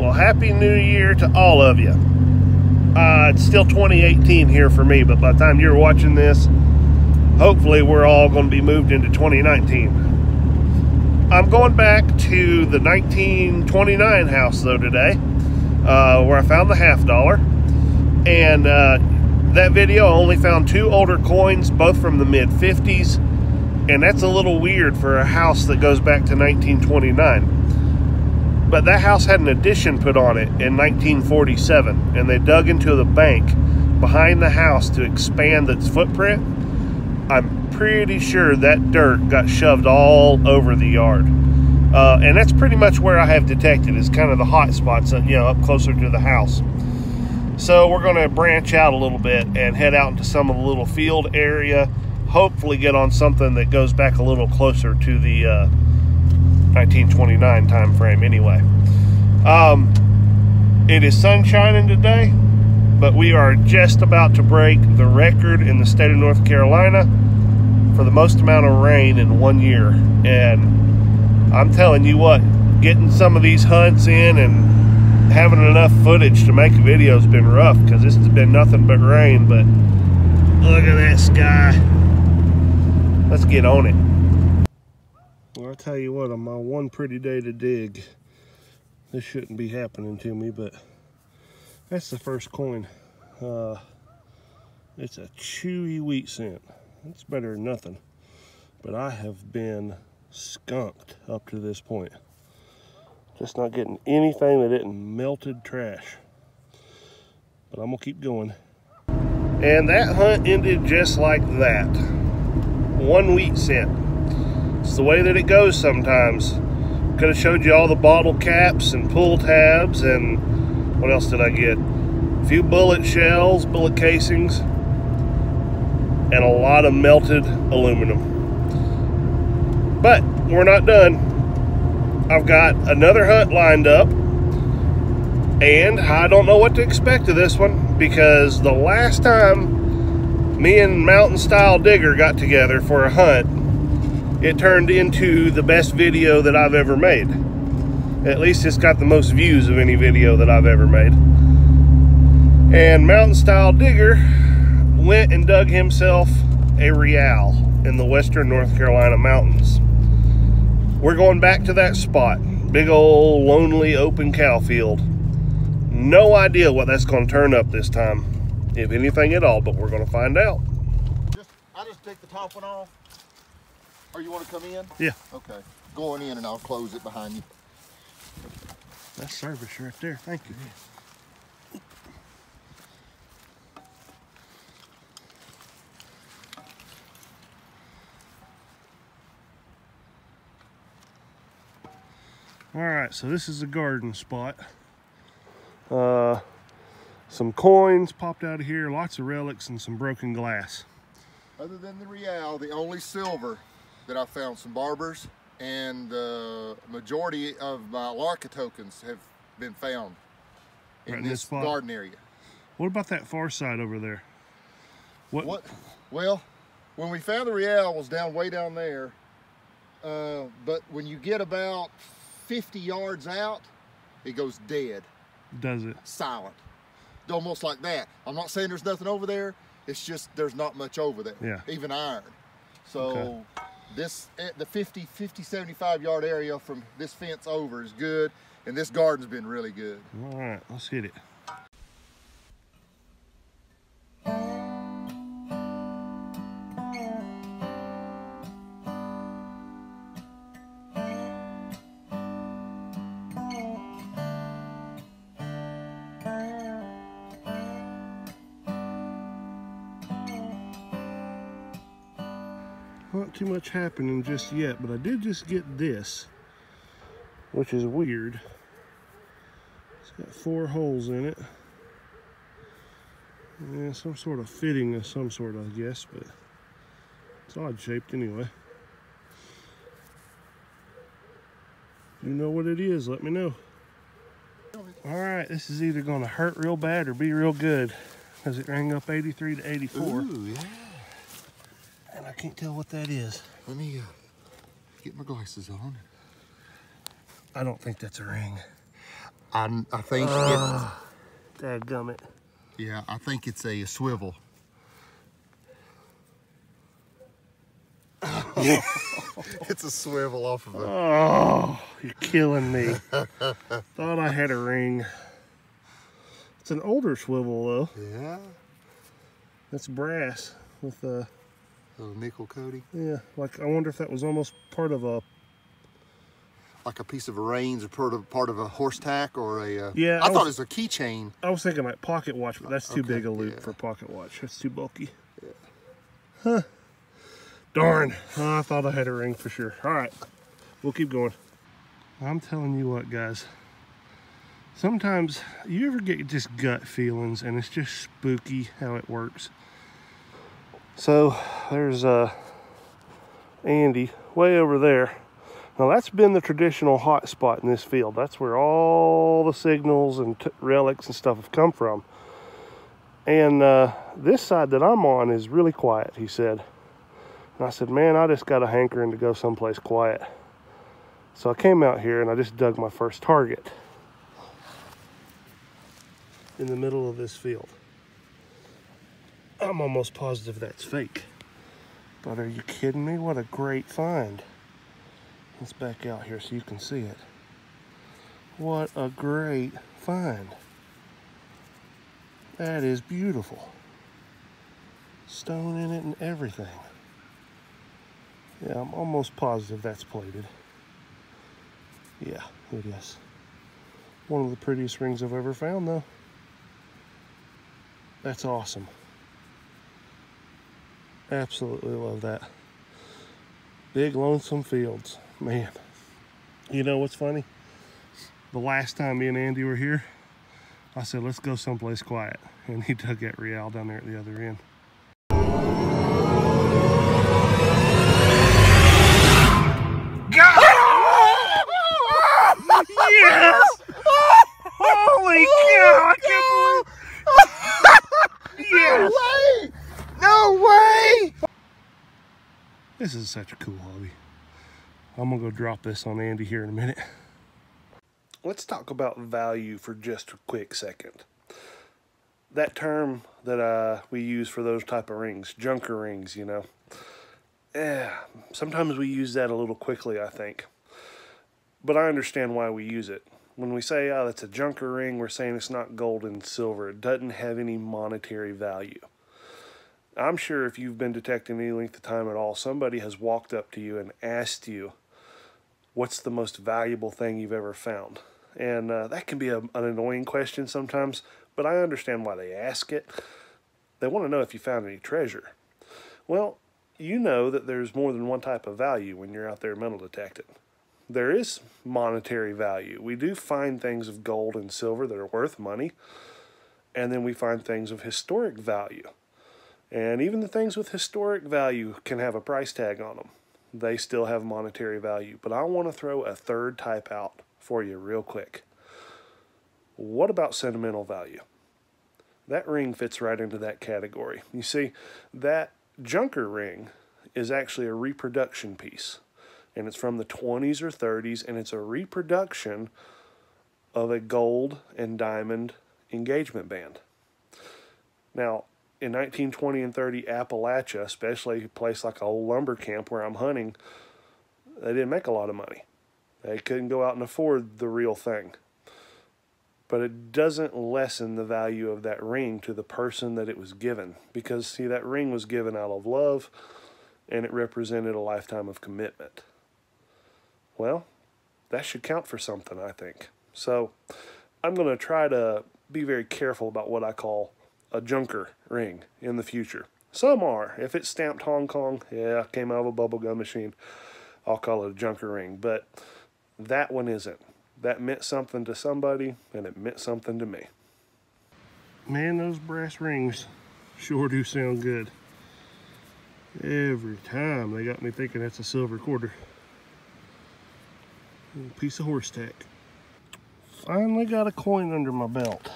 Well, Happy New Year to all of you. It's still 2018 here for me, but by the time you're watching this, hopefully we're all going to be moved into 2019. I'm going back to the 1929 house, though, today, where I found the $50. And that video only found 2 older coins, both from the mid-50s. And that's a little weird for a house that goes back to 1929. But that house had an addition put on it in 1947, and they dug into the bank behind the house to expand its footprint. I'm pretty sure that dirt got shoved all over the yard. And that's pretty much where I have detected is kind of the hot spots, you know, up closer to the house. So we're going to branch out a little bit and head out into some of the little field area. Hopefully get on something that goes back a little closer to the 1929 time frame anyway. It is sun shining today, but we are just about to break the record in the state of North Carolina for the most amount of rain in 1 year. And I'm telling you what, getting some of these hunts in and having enough footage to make a video has been rough, because this has been nothing but rain. But look at that sky. Let's get on it. Well, I'll tell you what, on my one pretty day to dig, this shouldn't be happening to me, but that's the first coin. It's a chewy wheat cent. It's better than nothing. But I have been skunked up to this point. Just not getting anything that isn't melted trash. But I'm gonna keep going. And that hunt ended just like that. 1 wheat cent. It's the way that it goes sometimes. Could have showed you all the bottle caps and pull tabs, and what else did I get? A few bullet shells, bullet casings, and a lot of melted aluminum. But we're not done. I've got another hunt lined up, and I don't know what to expect of this one, because the last time me and Mountain Style Digger got together for a hunt, it turned into the best video that I've ever made. At least it's got the most views of any video that I've ever made. And Mountain Style Digger went and dug himself a real in the western North Carolina mountains. We're going back to that spot. Big old lonely open cow field. No idea what that's going to turn up this time, if anything at all, but we're going to find out. I just take the top one off. Or you want to come in? Yeah. Okay. Going in and I'll close it behind you. That's service right there. Thank you. All right, so this is a garden spot. Some coins popped out of here, lots of relics, and some broken glass. Other than the real, the only silver that I found, some barbers, and the majority of my Larka tokens have been found in this garden area. What about that far side over there? What? Well, when we found the real was way down there, but when you get about 50 yards out, it goes dead. Does it? Silent. Almost like that. I'm not saying there's nothing over there. It's just there's not much over there. Yeah. Even iron. So the 50, 75 yard area from this fence over is good, and this garden's been really good. All right, let's hit it. Not too much happening just yet, but I did just get this, which is weird. It's got 4 holes in it. Yeah, some sort of fitting of some sort, I guess, but it's odd shaped anyway. If you know what it is, let me know. All right, this is either gonna hurt real bad or be real good, because it rang up 83 to 84. Ooh, yeah. And I can't tell what that is. Let me get my glasses on. I don't think that's a ring. I think Dadgummit. yeah, I think it's a swivel. It's a swivel off of it. Oh, you're killing me. Thought I had a ring. It's an older swivel though. Yeah. That's brass with a little nickel coating. Yeah, like I wonder if that was almost part of a, like a piece of a reins or part of a horse tack or a. Yeah, I thought it was a keychain. I was thinking like pocket watch, but that's too Okay, big a loop yeah. for pocket watch. That's too bulky. Yeah. Huh. Darn. I thought I had a ring for sure. All right, we'll keep going. I'm telling you what, guys. Sometimes you ever get just gut feelings and it's just spooky how it works. So there's Andy way over there. Now that's been the traditional hot spot in this field. That's where all the signals and relics and stuff have come from. And this side that I'm on is really quiet, he said. And I said, man, I just got a hankering to go someplace quiet. So I came out here and I just dug my first target in the middle of this field. I'm almost positive that's fake. But are you kidding me? What a great find. Let's back out here so you can see it. What a great find. That is beautiful. Stone in it and everything. Yeah, I'm almost positive that's plated. Yeah, it is. One of the prettiest rings I've ever found though. That's awesome. Absolutely love that. Big lonesome fields, man. You know what's funny? The last time me and Andy were here, I said, let's go someplace quiet. And he dug that real down there at the other end. Yes! Holy cow! I can't believe. Yes! No way! This is such a cool hobby. I'm gonna go drop this on Andy here in a minute. Let's talk about value for just a quick second. That term that we use for those type of rings, junker rings, you know. Yeah, sometimes we use that a little quickly, I think. But I understand why we use it. When we say, oh, that's a junker ring, we're saying it's not gold and silver. It doesn't have any monetary value. I'm sure if you've been detecting any length of time at all, somebody has walked up to you and asked you, what's the most valuable thing you've ever found? And that can be an annoying question sometimes, but I understand why they ask it. They want to know if you found any treasure. Well, you know that there's more than one type of value when you're out there metal detecting. There is monetary value. We do find things of gold and silver that are worth money, and then we find things of historic value. And even the things with historic value can have a price tag on them. They still have monetary value. But I want to throw a third type out for you real quick. What about sentimental value? That ring fits right into that category. You see, that junker ring is actually a reproduction piece. And it's from the 20s or 30s, and it's a reproduction of a gold and diamond engagement band. Now, in 1920 and 30 Appalachia, especially a place like an old lumber camp where I'm hunting, they didn't make a lot of money. They couldn't go out and afford the real thing. But it doesn't lessen the value of that ring to the person that it was given. Because, see, that ring was given out of love, and it represented a lifetime of commitment. Well, that should count for something, I think. So I'm going to try to be very careful about what I call a junker ring in the future. Some are. If it's stamped Hong Kong, yeah, came out of a bubblegum machine, I'll call it a junker ring. But that one isn't. That meant something to somebody, and it meant something to me. Man, those brass rings sure do sound good. Every time they got me thinking that's a silver quarter. A piece of horse tack. Finally got a coin under my belt.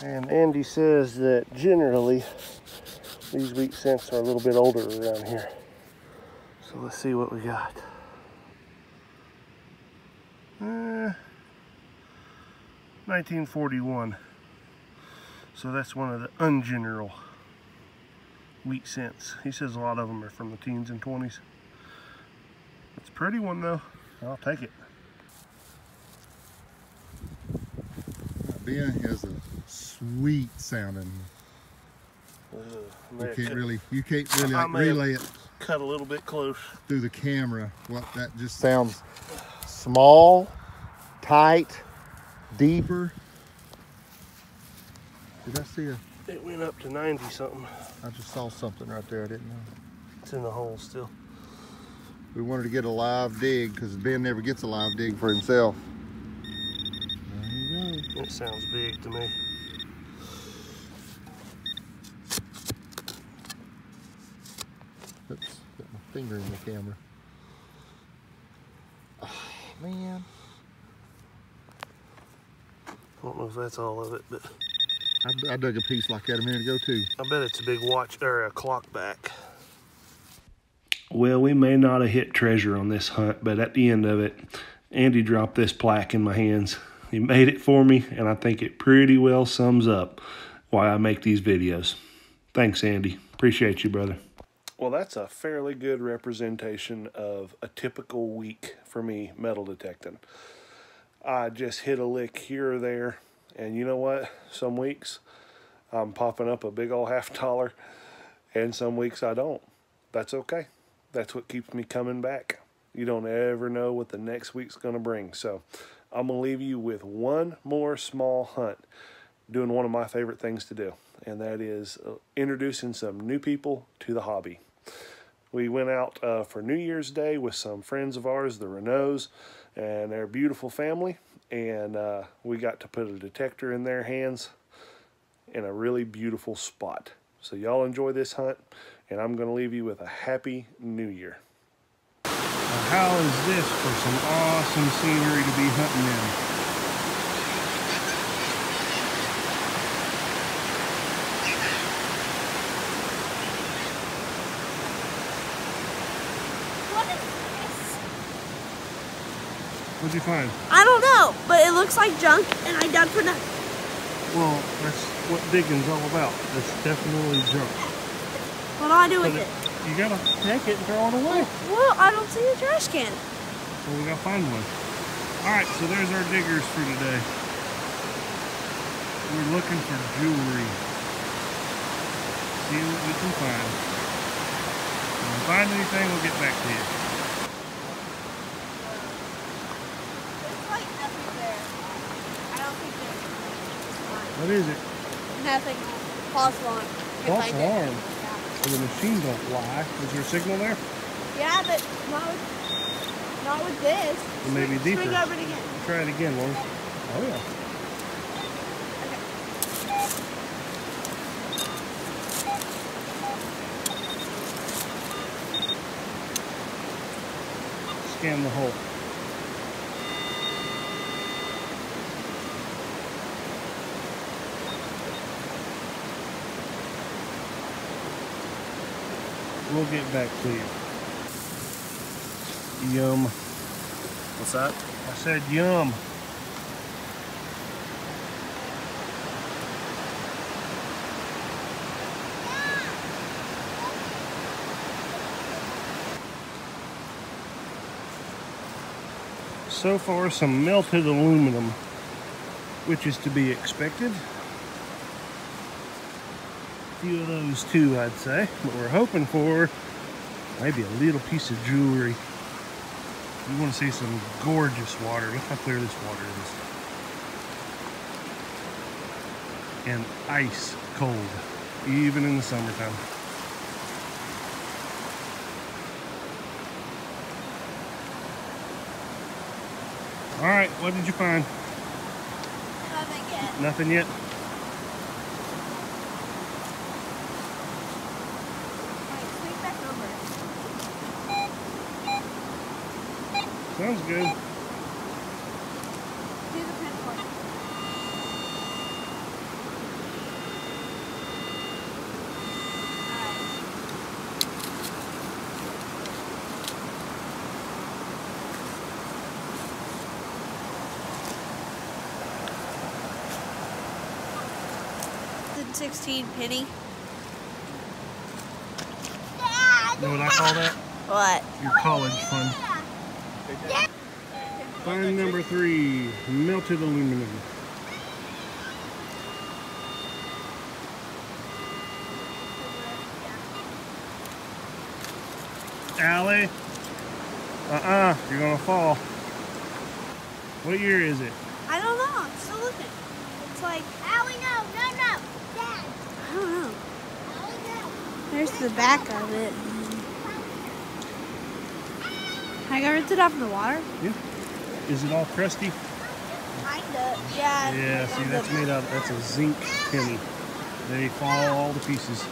And Andy says that generally these wheat cents are a little bit older around here. So let's see what we got. 1941. So that's one of the ungeneral wheat scents. He says a lot of them are from the teens and 20s. It's a pretty one though. I'll take it. Ben has a sweet sounding. You can't really like relay it. Cut a little bit close through the camera. What that just sounds small, tight, deeper. Did I see a? It went up to 90 something. I just saw something right there. I didn't know. It's in the hole still. We wanted to get a live dig because Ben never gets a live dig for himself. There you go. It sounds big to me. Oops, got my finger in the camera. Oh, man. I don't know if that's all of it, but I dug a piece like that a minute ago too. I bet it's a big watch or a clock back. Well, we may not have hit treasure on this hunt, but at the end of it, Andy dropped this plaque in my hands. He made it for me, and I think it pretty well sums up why I make these videos. Thanks, Andy. Appreciate you, brother. Well, that's a fairly good representation of a typical week for me metal detecting. I just hit a lick here or there, and you know what? Some weeks I'm popping up a big old $50, and some weeks I don't. That's okay. That's what keeps me coming back. You don't ever know what the next week's going to bring. So I'm going to leave you with one more small hunt, doing one of my favorite things to do, and that is introducing some new people to the hobby. We went out for New Year's Day with some friends of ours, the Renaults, and their beautiful family, and we got to put a detector in their hands in a really beautiful spot. So y'all enjoy this hunt, and I'm going to leave you with a Happy New Year. How is this for some awesome scenery to be hunting in? What is this? What'd you find? I don't know, but it looks like junk, and I dug for nothing. Well, that's what digging's all about. It's definitely junk. What do I do with it? You gotta take it and throw it away. Well, I don't see a trash can. Well, we gotta find one. Alright, so there's our diggers for today. We're looking for jewelry. See what we can find. If we find anything, we'll get back to you. There's like nothing there. I don't think there's fine. What is it? Nothing. False alarm. False alarm? So the machine don't lie. Is there a signal there? Yeah, but not with this. It may be deeper. Swing over it again. Try it again, Lauren. Oh yeah. Scan the hole. We'll get back to you. Yum. What's that? I said yum. So far, some melted aluminum, which is to be expected. A few of those too, I'd say, but we're hoping for maybe a little piece of jewelry. We want to see some gorgeous water. Look how clear this water is. And ice cold, even in the summertime. All right, what did you find? Nothing yet. Nothing yet? Sounds good. Do the pinpoint. 2016 penny. You know what I call that? What? Your college fund. Find number 3, melted aluminum. Allie? You're gonna fall. What year is it? I don't know. I'm still looking. It's like, Allie, no, Dad. I don't know. Allie, no. There's the back of it. Can I go rinse it off in the water? Yeah. Is it all crusty? Kinda. Yeah. Yeah, see that's made out of, that's a zinc penny. They fall all to pieces.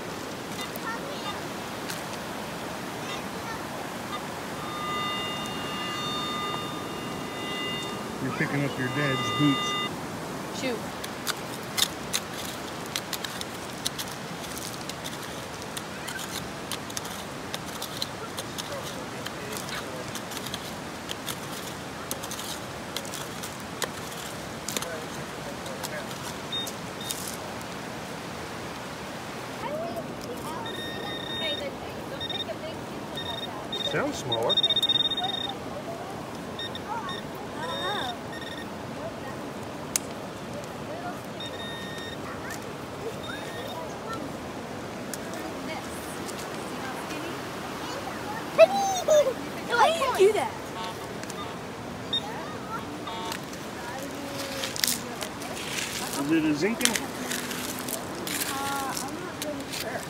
You're picking up your dad's boots. Shoot. Sounds smaller. Why do you do that? Is it a zinking? I'm not really sure.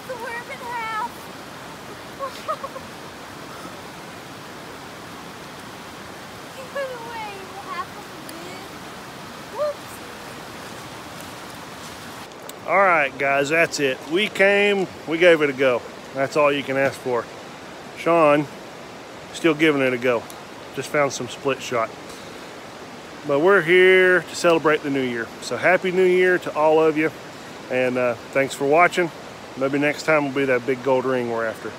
The worm in half. He put away half of the lid. Whoops. All right, guys, that's it. We came, we gave it a go. That's all you can ask for. Sean, still giving it a go. Just found some split shot. But we're here to celebrate the new year. So happy new year to all of you. And thanks for watching. Maybe next time will be that big gold ring we're after.